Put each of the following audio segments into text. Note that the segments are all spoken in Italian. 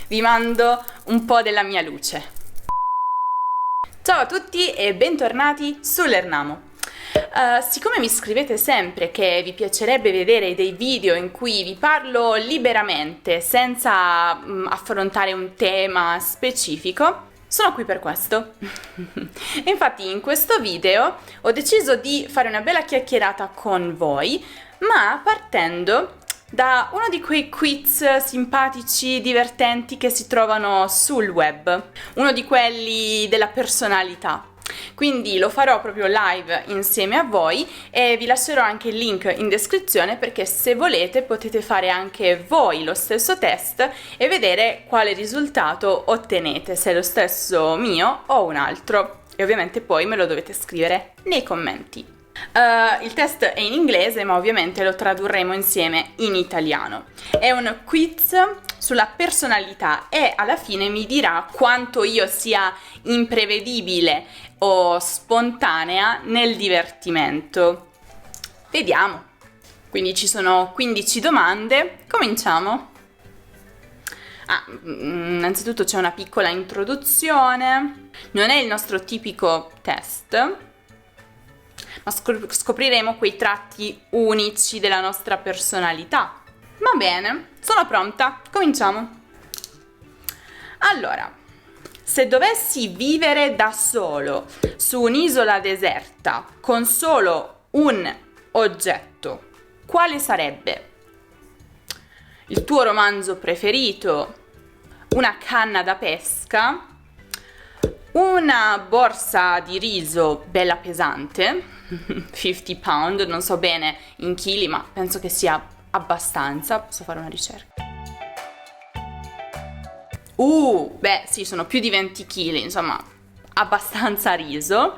vi mando un po' della mia luce. Ciao a tutti e bentornati su Lernamo. Siccome mi scrivete sempre che vi piacerebbe vedere dei video in cui vi parlo liberamente, senza affrontare un tema specifico, sono qui per questo. E infatti in questo video ho deciso di fare una bella chiacchierata con voi, ma partendo da uno di quei quiz simpatici, divertenti che si trovano sul web, uno di quelli della personalità. Quindi lo farò proprio live insieme a voi e vi lascerò anche il link in descrizione, perché se volete potete fare anche voi lo stesso test e vedere quale risultato ottenete, se è lo stesso mio o un altro, e ovviamente poi me lo dovete scrivere nei commenti. Il test è in inglese, ma ovviamente lo tradurremo insieme in italiano. È un quiz sulla personalità e alla fine mi dirà quanto io sia imprevedibile o spontanea nel divertimento. Vediamo. Quindi ci sono 15 domande. Cominciamo. Innanzitutto c'è una piccola introduzione. Non è il nostro tipico test, ma scopriremo quei tratti unici della nostra personalità. Va bene, sono pronta, cominciamo. Allora, se dovessi vivere da solo su un'isola deserta con solo un oggetto, quale sarebbe? Il tuo romanzo preferito? Una canna da pesca? Una borsa di riso bella pesante? 50 pound, non so bene in chili, ma penso che sia abbastanza. Posso fare una ricerca? Beh sì, sono più di 20 kg, insomma, abbastanza riso.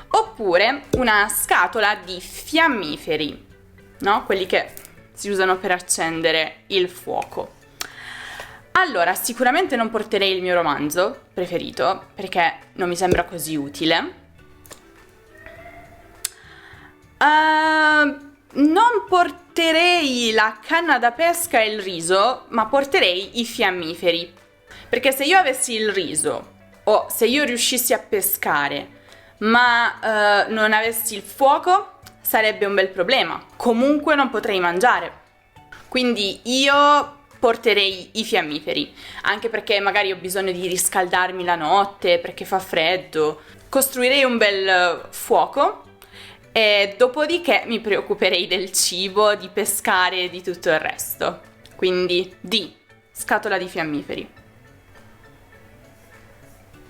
Oppure una scatola di fiammiferi, no? Quelli che si usano per accendere il fuoco. Allora, sicuramente non porterei il mio romanzo preferito, perché non mi sembra così utile. Non porterei la canna da pesca e il riso, ma porterei i fiammiferi. Perché se io avessi il riso, o se io riuscissi a pescare, ma non avessi il fuoco, sarebbe un bel problema. Comunque non potrei mangiare. Quindi io porterei i fiammiferi, anche perché magari ho bisogno di riscaldarmi la notte, perché fa freddo. Costruirei un bel fuoco e dopodiché mi preoccuperei del cibo, di pescare e di tutto il resto. Quindi D, scatola di fiammiferi.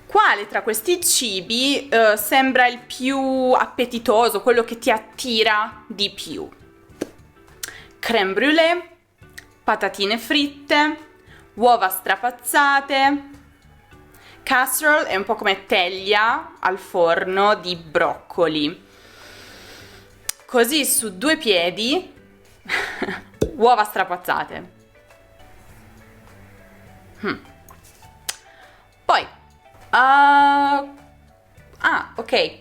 Quale tra questi cibi sembra il più appetitoso, quello che ti attira di più? Crème brûlée, patatine fritte, uova strapazzate, casserole è un po' come teglia al forno di broccoli. Così su due piedi, uova strapazzate. Poi, ok.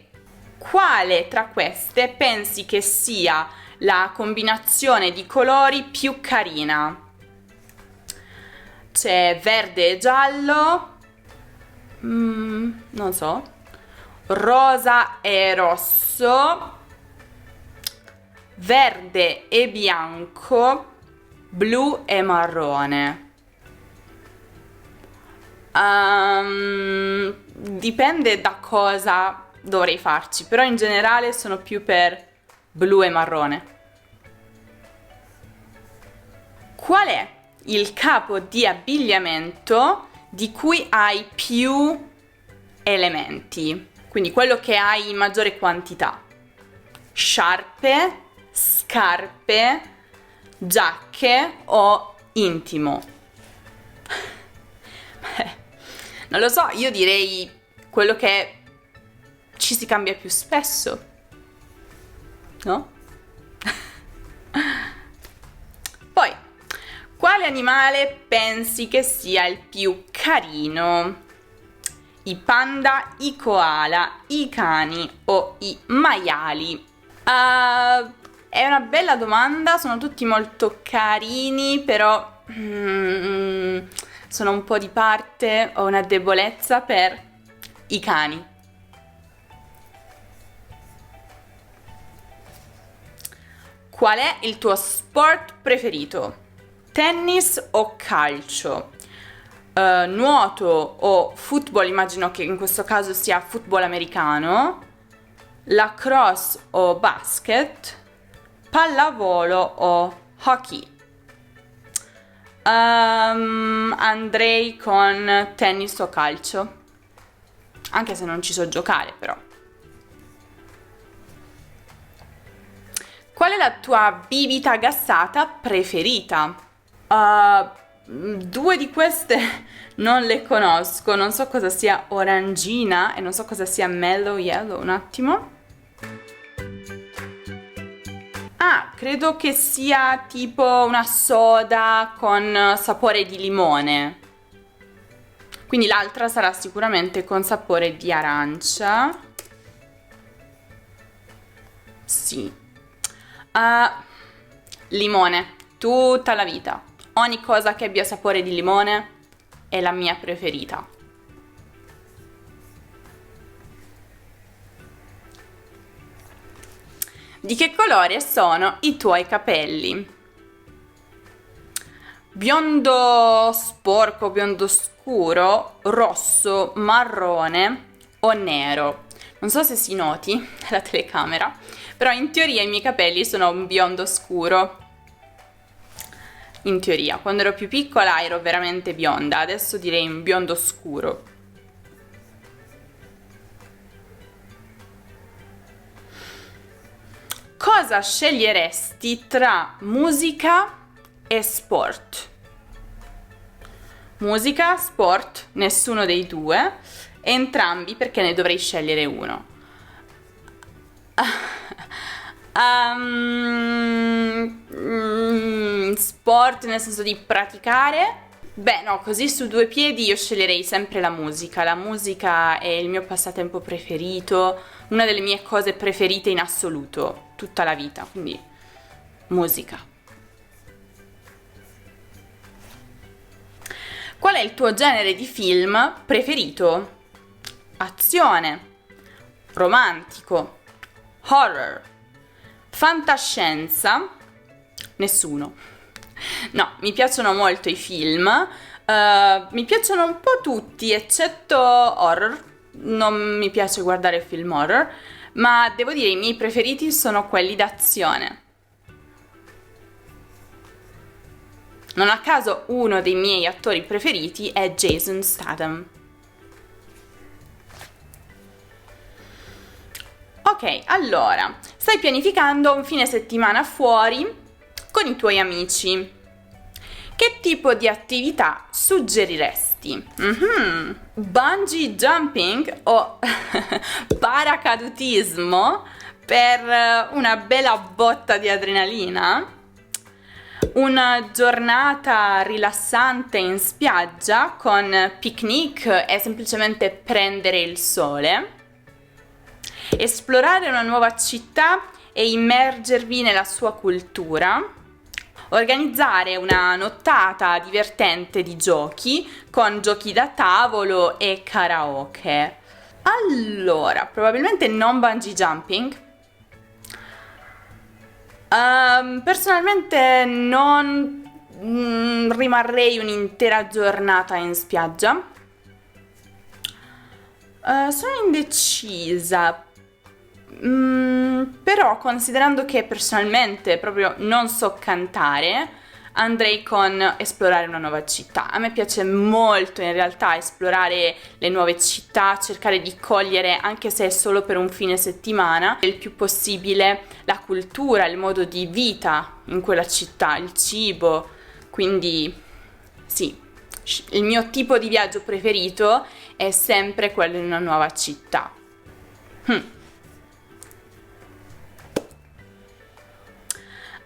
Quale tra queste pensi che sia la combinazione di colori più carina? C'è verde e giallo, non so, rosa e rosso, verde e bianco, blu e marrone. Dipende da cosa dovrei farci, però in generale sono più per blu e marrone. Qual è il capo di abbigliamento di cui hai più elementi? Quindi quello che hai in maggiore quantità. Sciarpe, scarpe, giacche o intimo? Non lo so, io direi quello che ci si cambia più spesso, no? Poi, quale animale pensi che sia il più carino? I panda, i koala, i cani o i maiali? È una bella domanda, sono tutti molto carini, però sono un po' di parte, ho una debolezza per i cani. Qual è il tuo sport preferito? Tennis o calcio? Nuoto o football, immagino che in questo caso sia football americano. Lacrosse o basket? Pallavolo o hockey? Andrei con tennis o calcio, anche se non ci so giocare, però. Qual è la tua bibita gassata preferita? Due di queste non le conosco, non so cosa sia orangina e non so cosa sia mellow yellow, un attimo. Ah, credo che sia tipo una soda con sapore di limone. Quindi l'altra sarà sicuramente con sapore di arancia. Sì. Limone, tutta la vita. Ogni cosa che abbia sapore di limone è la mia preferita. Di che colore sono i tuoi capelli? Biondo sporco, biondo scuro, rosso, marrone o nero? Non so se si noti la telecamera, però in teoria i miei capelli sono un biondo scuro. In teoria, quando ero più piccola ero veramente bionda, adesso direi un biondo scuro. Cosa sceglieresti tra musica e sport? Musica, sport, nessuno dei due, entrambi perché ne dovrei scegliere uno. Sport nel senso di praticare? Beh, no, così su due piedi io sceglierei sempre la musica. La musica è il mio passatempo preferito, una delle mie cose preferite in assoluto, tutta la vita, quindi musica. Qual è il tuo genere di film preferito? Azione, romantico, horror, fantascienza? Nessuno. No, mi piacciono molto i film, mi piacciono un po' tutti, eccetto horror. Non mi piace guardare film horror, ma devo dire i miei preferiti sono quelli d'azione. Non a caso uno dei miei attori preferiti è Jason Statham. Ok, allora, stai pianificando un fine settimana fuori con i tuoi amici. Che tipo di attività suggeriresti? Bungee jumping o paracadutismo per una bella botta di adrenalina? Una giornata rilassante in spiaggia con picnic e semplicemente prendere il sole? Esplorare una nuova città e immergervi nella sua cultura? Organizzare una nottata divertente di giochi con giochi da tavolo e karaoke? Allora, probabilmente non bungee jumping. Personalmente non rimarrei un'intera giornata in spiaggia. Sono indecisa. Però considerando che personalmente proprio non so cantare, andrei con esplorare una nuova città. A me piace molto in realtà esplorare le nuove città, cercare di cogliere, anche se è solo per un fine settimana, il più possibile la cultura, il modo di vita in quella città, il cibo. Quindi sì, il mio tipo di viaggio preferito è sempre quello in una nuova città.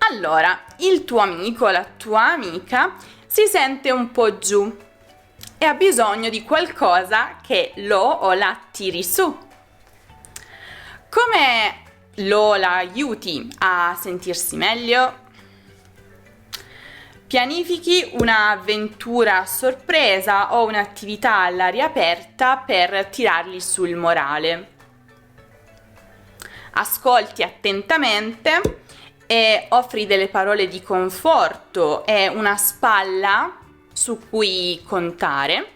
Allora, il tuo amico o la tua amica si sente un po' giù e ha bisogno di qualcosa che lo o la tiri su. Come lo o la aiuti a sentirsi meglio? pianifichi un'avventura a sorpresa o un'attività all'aria aperta per tirarli sul morale. Ascolti attentamente e offri delle parole di conforto e una spalla su cui contare.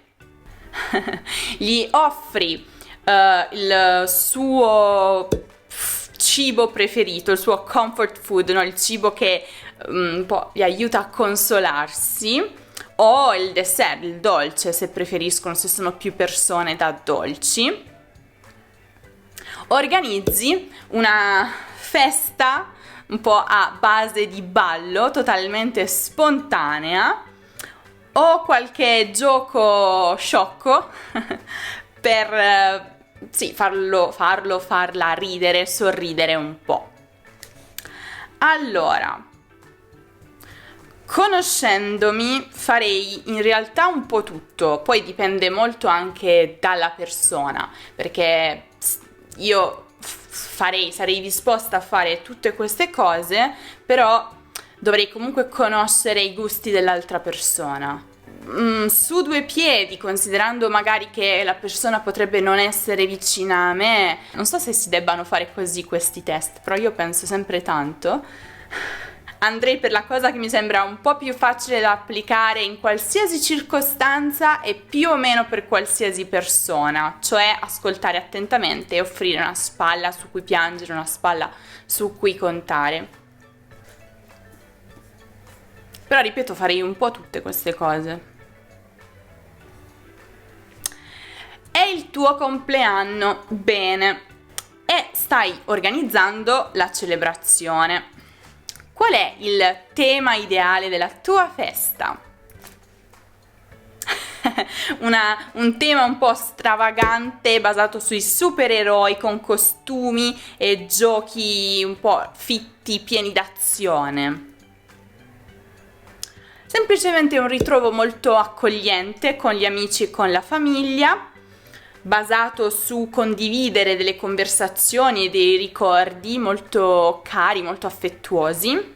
Gli offri il suo cibo preferito, il suo comfort food, no? Il cibo che un po' gli aiuta a consolarsi, o il dessert, il dolce, se preferiscono, se sono più persone da dolci. Organizzi una festa un po' a base di ballo, totalmente spontanea, o qualche gioco sciocco per sì, farla ridere, sorridere un po'. Allora, conoscendomi farei in realtà un po' tutto, poi dipende molto anche dalla persona, perché io sarei disposta a fare tutte queste cose, però dovrei comunque conoscere i gusti dell'altra persona. Su due piedi, considerando magari che la persona potrebbe non essere vicina a me, non so se si debbano fare così questi test, però io penso sempre tanto. Andrei per la cosa che mi sembra un po' più facile da applicare in qualsiasi circostanza e più o meno per qualsiasi persona, cioè ascoltare attentamente e offrire una spalla su cui piangere, una spalla su cui contare. Però ripeto, farei un po' tutte queste cose. È il tuo compleanno, bene, e stai organizzando la celebrazione. Qual è il tema ideale della tua festa? Un tema un po' stravagante, basato sui supereroi, con costumi e giochi un po' fitti, pieni d'azione. Semplicemente un ritrovo molto accogliente con gli amici e con la famiglia, basato su condividere delle conversazioni e dei ricordi molto cari, molto affettuosi.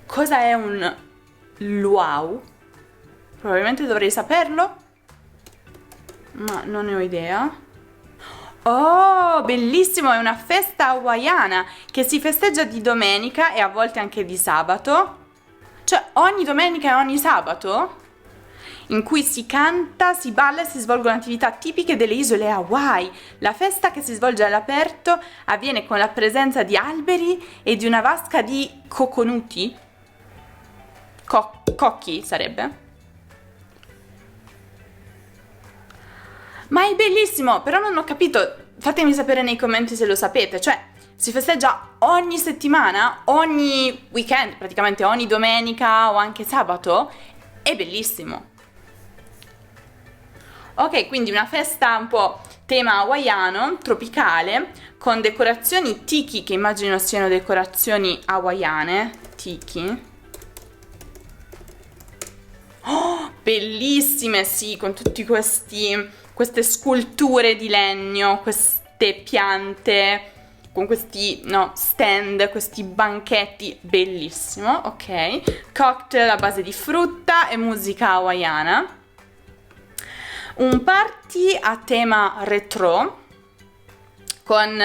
Cosa è un luau? Probabilmente dovrei saperlo, ma non ne ho idea. Oh, bellissimo! È una festa hawaiana che si festeggia di domenica e a volte anche di sabato. Cioè, ogni domenica e ogni sabato? In cui si canta, si balla e si svolgono attività tipiche delle isole Hawaii. La festa, che si svolge all'aperto, avviene con la presenza di alberi e di una vasca di coconuti. Cocchi sarebbe. Ma è bellissimo, però non ho capito. Fatemi sapere nei commenti se lo sapete. Cioè, si festeggia ogni settimana, ogni weekend, praticamente ogni domenica o anche sabato. È bellissimo. Ok, quindi una festa un po' tema hawaiano, tropicale, con decorazioni tiki, che immagino siano decorazioni hawaiane, tiki. Oh, bellissime, sì, con tutti queste sculture di legno, queste piante, con questi, no, stand, questi banchetti, bellissimo, ok. Cocktail a base di frutta e musica hawaiana. Un party a tema retro con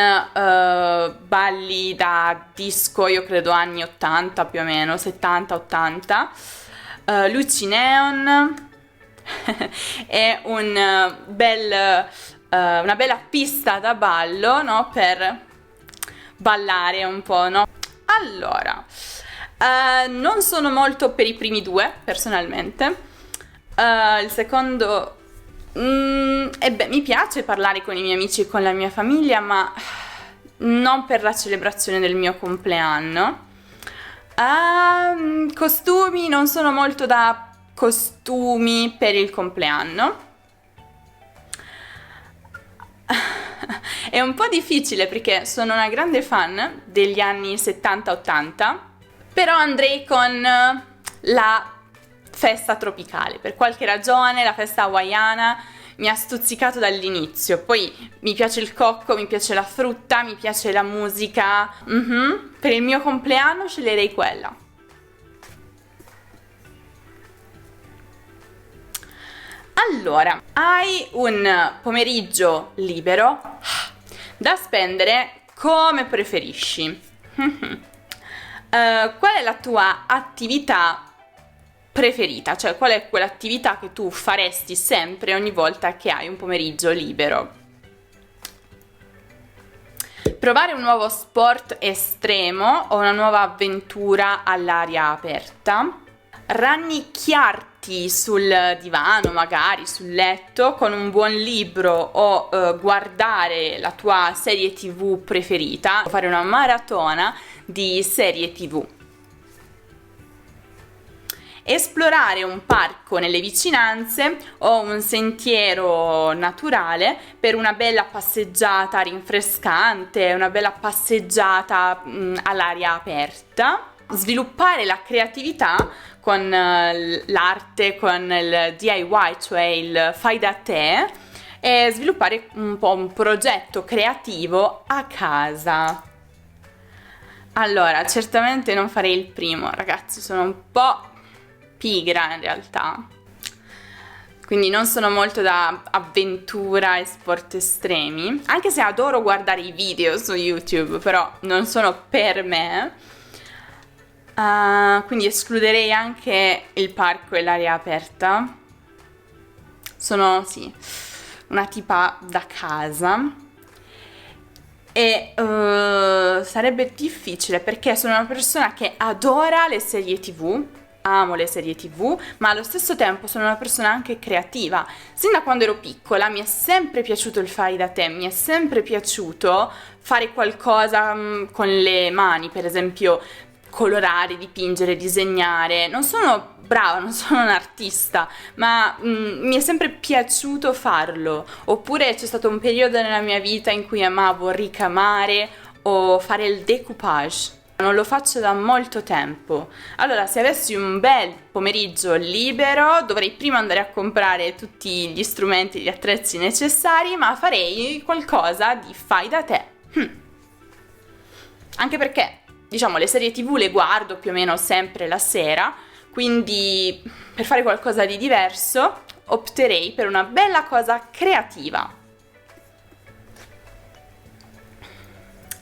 balli da disco, io credo anni 80 più o meno, 70-80, luci neon e una bella pista da ballo, no? Per ballare un po', no? Allora, non sono molto per i primi due, personalmente. Il secondo... mi piace parlare con i miei amici e con la mia famiglia, ma non per la celebrazione del mio compleanno. Costumi, non sono molto da costumi per il compleanno. È un po' difficile perché sono una grande fan degli anni 70-80, però andrei con la festa tropicale. Per qualche ragione la festa hawaiana mi ha stuzzicato dall'inizio. Poi mi piace il cocco, mi piace la frutta, mi piace la musica. Per il mio compleanno sceglierei quella. Allora, hai un pomeriggio libero da spendere come preferisci. Qual è la tua attività preferita? Cioè, qual è quell'attività che tu faresti sempre ogni volta che hai un pomeriggio libero? Provare un nuovo sport estremo o una nuova avventura all'aria aperta. Rannicchiarti sul divano, magari sul letto, con un buon libro o guardare la tua serie TV preferita. Fare una maratona di serie TV. Esplorare un parco nelle vicinanze o un sentiero naturale per una bella passeggiata rinfrescante, una bella passeggiata all'aria aperta. Sviluppare la creatività con l'arte, con il DIY, cioè il fai da te, e sviluppare un po' un progetto creativo a casa. Allora, certamente non farei il primo, ragazzi, sono un po' pigra in realtà, quindi non sono molto da avventura e sport estremi, anche se adoro guardare i video su YouTube, però non sono per me. Quindi escluderei anche il parco e l'aria aperta. Sono, sì, una tipa da casa e sarebbe difficile perché sono una persona che adora le serie TV. Amo le serie TV, ma allo stesso tempo sono una persona anche creativa. Sin da quando ero piccola mi è sempre piaciuto il fare da te, mi è sempre piaciuto fare qualcosa con le mani, per esempio colorare, dipingere, disegnare. Non sono brava, non sono un artista, ma mi è sempre piaciuto farlo. Oppure c'è stato un periodo nella mia vita in cui amavo ricamare o fare il decoupage. Non lo faccio da molto tempo. Allora, se avessi un bel pomeriggio libero, dovrei prima andare a comprare tutti gli strumenti e gli attrezzi necessari, ma farei qualcosa di fai da te. Anche perché, diciamo, le serie TV le guardo più o meno sempre la sera, quindi per fare qualcosa di diverso opterei per una bella cosa creativa.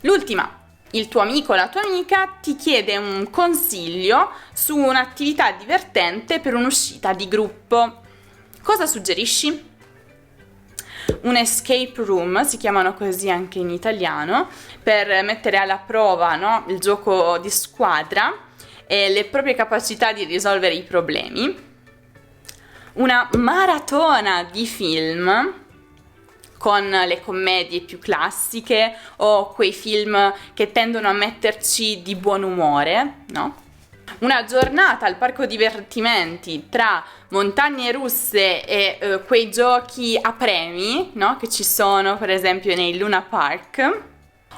L'ultima. Il tuo amico o la tua amica ti chiede un consiglio su un'attività divertente per un'uscita di gruppo. Cosa suggerisci? Un escape room, si chiamano così anche in italiano, per mettere alla prova, no, il gioco di squadra e le proprie capacità di risolvere i problemi. Una maratona di film con le commedie più classiche o quei film che tendono a metterci di buon umore, no? Una giornata al parco divertimenti tra montagne russe e quei giochi a premi, no? Che ci sono per esempio nei Luna Park.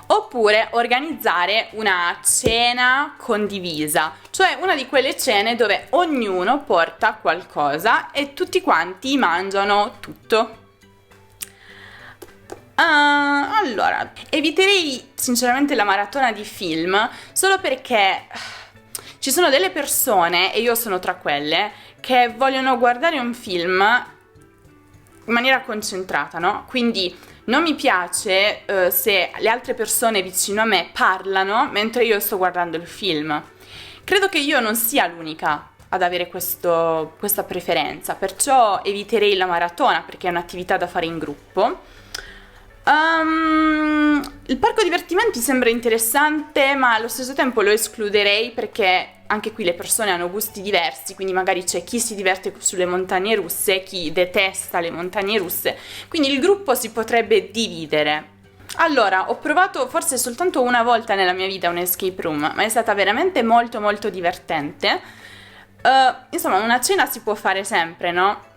Oppure organizzare una cena condivisa, cioè una di quelle cene dove ognuno porta qualcosa e tutti quanti mangiano tutto. Allora, eviterei sinceramente la maratona di film solo perché ci sono delle persone, e io sono tra quelle, che vogliono guardare un film in maniera concentrata, no? Quindi non mi piace se le altre persone vicino a me parlano mentre io sto guardando il film. Credo che io non sia l'unica ad avere questa preferenza, perciò eviterei la maratona perché è un'attività da fare in gruppo. Il parco divertimenti sembra interessante, ma allo stesso tempo lo escluderei perché anche qui le persone hanno gusti diversi, quindi magari c'è chi si diverte sulle montagne russe, chi detesta le montagne russe, quindi il gruppo si potrebbe dividere. Allora, ho provato forse soltanto una volta nella mia vita un escape room, ma è stata veramente molto molto divertente. Insomma, una cena si può fare sempre, no?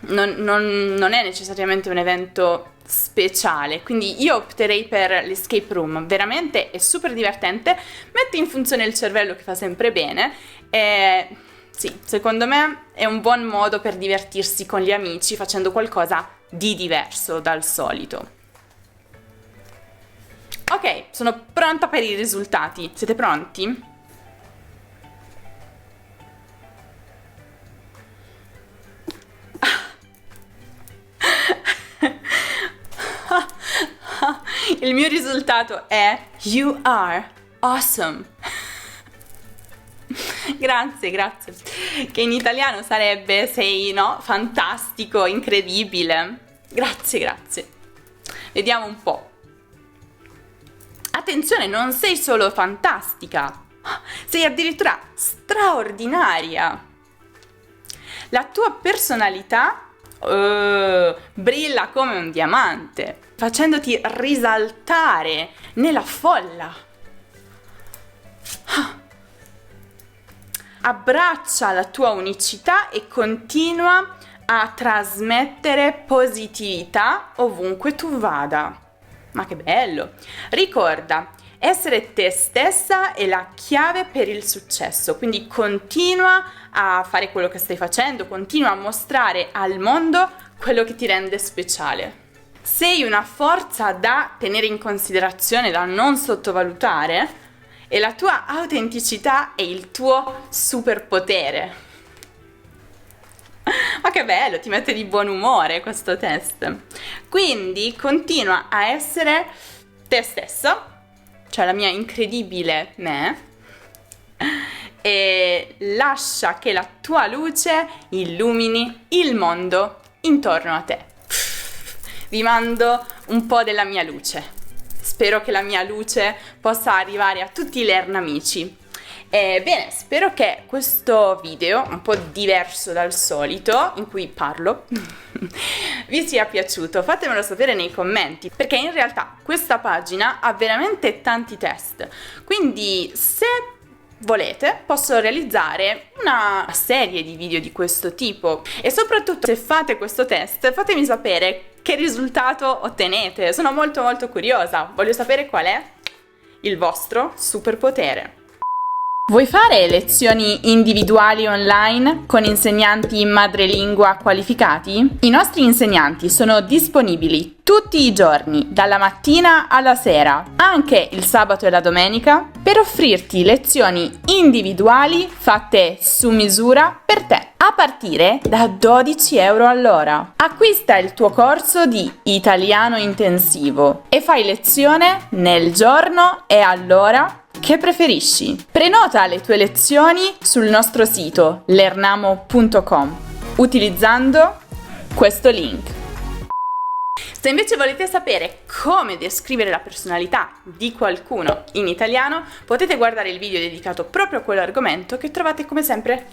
Non è necessariamente un evento speciale, quindi io opterei per l'escape room. Veramente è super divertente, mette in funzione il cervello che fa sempre bene e sì, secondo me è un buon modo per divertirsi con gli amici facendo qualcosa di diverso dal solito. Ok, sono pronta per i risultati. Siete pronti? Il mio risultato è You are awesome. Grazie, grazie. Che in italiano sarebbe sei, no? Fantastico, incredibile. Grazie, grazie. Vediamo un po'. Attenzione, non sei solo fantastica, sei addirittura straordinaria. La tua personalità brilla come un diamante, facendoti risaltare nella folla. Abbraccia la tua unicità e continua a trasmettere positività ovunque tu vada. Ma che bello! Ricorda, essere te stessa è la chiave per il successo, quindi continua a fare quello che stai facendo, continua a mostrare al mondo quello che ti rende speciale. Sei una forza da tenere in considerazione, da non sottovalutare, e la tua autenticità è il tuo superpotere. Ma che bello, ti mette di buon umore questo test. Quindi continua a essere te stessa, cioè la mia incredibile me, e lascia che la tua luce illumini il mondo intorno a te. Vi mando un po' della mia luce. Spero che la mia luce possa arrivare a tutti i Lernamici. Bene, spero che questo video, un po' diverso dal solito, in cui parlo, vi sia piaciuto. Fatemelo sapere nei commenti, perché in realtà questa pagina ha veramente tanti test. Quindi, se volete, posso realizzare una serie di video di questo tipo. E soprattutto, se fate questo test, fatemi sapere che risultato ottenete. Sono molto curiosa. Voglio sapere qual è il vostro superpotere. Vuoi fare lezioni individuali online con insegnanti madrelingua qualificati? I nostri insegnanti sono disponibili tutti i giorni, dalla mattina alla sera, anche il sabato e la domenica, per offrirti lezioni individuali fatte su misura per te, a partire da 12 euro all'ora. Acquista il tuo corso di italiano intensivo e fai lezione nel giorno e all'ora che preferisci. Prenota le tue lezioni sul nostro sito lernamo.com utilizzando questo link. Se invece volete sapere come descrivere la personalità di qualcuno in italiano, potete guardare il video dedicato proprio a quell'argomento che trovate come sempre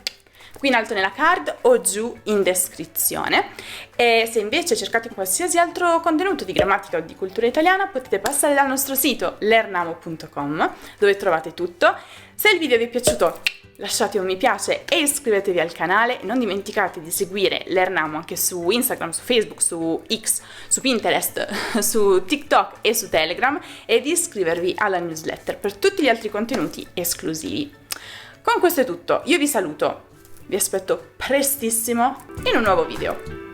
qui in alto nella card o giù in descrizione. E se invece cercate qualsiasi altro contenuto di grammatica o di cultura italiana, potete passare dal nostro sito lernamo.com, dove trovate tutto. Se il video vi è piaciuto, lasciate un mi piace e iscrivetevi al canale. E non dimenticate di seguire Lernamo anche su Instagram, su Facebook, su X, su Pinterest, su TikTok e su Telegram, e di iscrivervi alla newsletter per tutti gli altri contenuti esclusivi. Con questo è tutto, io vi saluto. Vi aspetto prestissimo in un nuovo video.